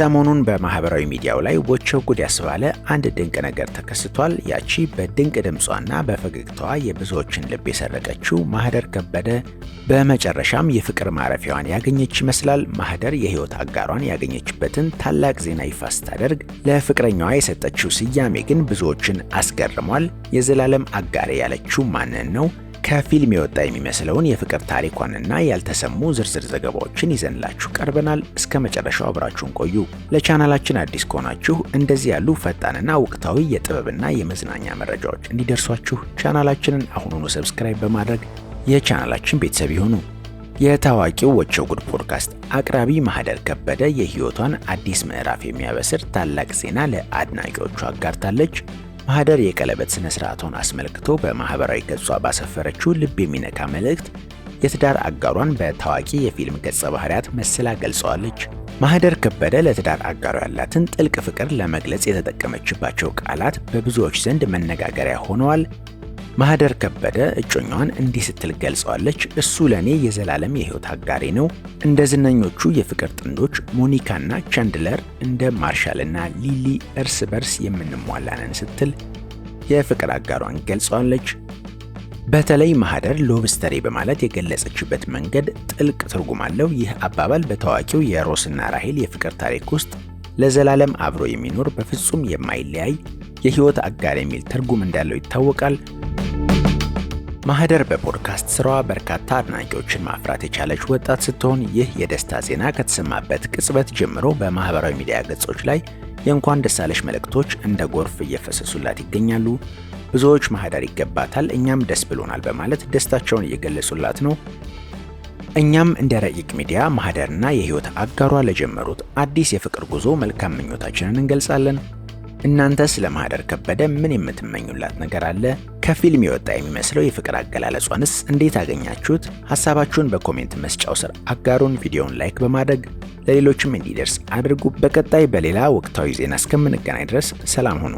ሰሞኑን በማህበራዊ ሚዲያው ላይ ወቸው ጉድ ያስባለ አንድ ድንቅ ነገር ተከስቷል። ያቺ በድንቅ ድምጿና በፈገግታዋ የብዙዎችን ልብ የሰረቀችው ማህደር ከበደ በመጨረሻም የፍቅር ማረፊያዋን ያገኘች ይመስላል። ማህደር የህይወት አጋሯን ያገኘችበትን ታላቅ ዜና ይፋ ስታደርግ ለፍቅረኛዋ የሰጠችው ስያሜ ግን ብዙዎችን አስገርሟል። የዘላለም አጋሬ ያለችው ማንን ነው? ከፊልም የወጣ የሚመስለውን የፍቅር ታሪኳንና ያልተሰሙ ዝርዝር ዘገባዎችን ይዘንላችሁ ቀርበናል። እስከ መጨረሻው አብራችሁን ቆዩ። ለቻናላችን አዲስ ከሆናችሁ እንደዚህ ያሉ ፈጣንና ወቅታዊ የጥበብና የመዝናኛ መረጃዎች እንዲደርሷችሁ ቻናላችንን አሁኑኑ ሰብስክራይብ በማድረግ የቻናላችን ቤተሰብ ይሁኑ። የታዋቂው ወቸው ጉድ ፖድካስት አቅራቢ ማህደር ከበደ የህይወቷን አዲስ ምዕራፍ የሚያበስር ታላቅ ዜና ለአድናቂዎቿ አጋርታለች። ማህደር የቀለበት ስነ ስርዓቷን አስመልክቶ በማህበራዊ ገጿ ባሰፈረችው ልብ የሚነካ መልእክት የትዳር አጋሯን በታዋቂ የፊልም ገጸ ባህሪያት መስላ ገልጸዋለች። ማህደር ከበደ ለትዳር አጋሯ ያላትን ጥልቅ ፍቅር ለመግለጽ የተጠቀመችባቸው ቃላት በብዙዎች ዘንድ መነጋገሪያ ሆነዋል። ማህደር ከበደ እጮኛዋን እንዲህ ስትል ገልጸዋለች። እሱ ለኔ የዘላለም የህይወት አጋሬ ነው። እንደ ዝነኞቹ የፍቅር ጥንዶች ሞኒካና ቻንድለር፣ እንደ ማርሻልና ሊሊ እርስ በርስ የምንሟላነን ስትል የፍቅር አጋሯን ገልጸዋለች። በተለይ ማህደር ሎብስተሬ በማለት የገለጸችበት መንገድ ጥልቅ ትርጉም አለው። ይህ አባባል በታዋቂው የሮስና ራሄል የፍቅር ታሪክ ውስጥ ለዘላለም አብሮ የሚኖር በፍጹም የማይለያይ የህይወት አጋር የሚል ትርጉም እንዳለው ይታወቃል። ማህደር በፖድካስት ስራዋ በርካታ አድናቂዎችን ማፍራት የቻለች ወጣት ስትሆን ይህ የደስታ ዜና ከተሰማበት ቅጽበት ጀምሮ በማህበራዊ ሚዲያ ገጾች ላይ የእንኳን ደስ አለሽ መልእክቶች እንደ ጎርፍ እየፈሰሱላት ይገኛሉ። ብዙዎች ማህደር ይገባታል፣ እኛም ደስ ብሎናል በማለት ደስታቸውን እየገለጹላት ነው። እኛም እንደ ረቂቅ ሚዲያ ማህደርና የህይወት አጋሯ ለጀመሩት አዲስ የፍቅር ጉዞ መልካም ምኞታችንን እንገልጻለን። እናንተ ስለ ማህደር ከበደ ምን የምትመኙላት ነገር አለ? ከፊልም የወጣ የሚመስለው የፍቅር አገላለጿንስ እንዴት አገኛችሁት? ሐሳባችሁን በኮሜንት መስጫው ስር አጋሩን። ቪዲዮውን ላይክ በማድረግ ለሌሎችም እንዲደርስ አድርጉ። በቀጣይ በሌላ ወቅታዊ ዜና እስከምንገናኝ ድረስ ሰላም ሁኑ።